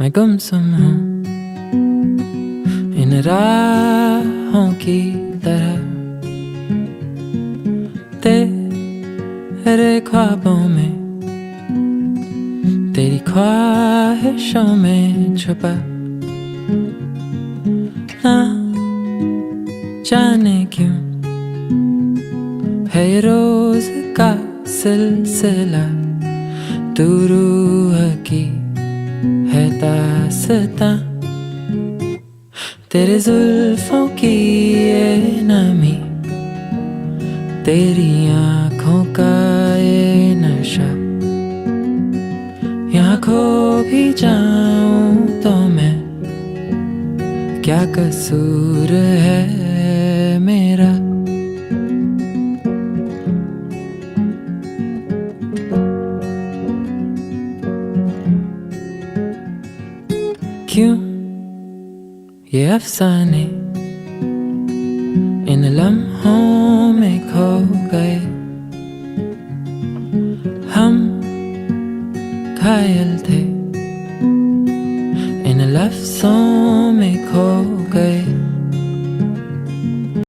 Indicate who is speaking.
Speaker 1: मैं गुमसुम हूँ इन राहों की तरह, तेरे ख्वाबों में, तेरी ख्वाहिशों में छुपा, ना जाने क्यों है ये रोज का सिलसिला, तू रूह की है दास्तां, तेरे जुल्फों की ये नमी, तेरी आँखों का ये नशा, यहाँ खो भी जाऊं तो मैं, क्या कसूर है मेरा। क्यों ये अफसाने इन लम्हों में खो गए, हम घायल थे इन लफ्ज़ों में खो गए।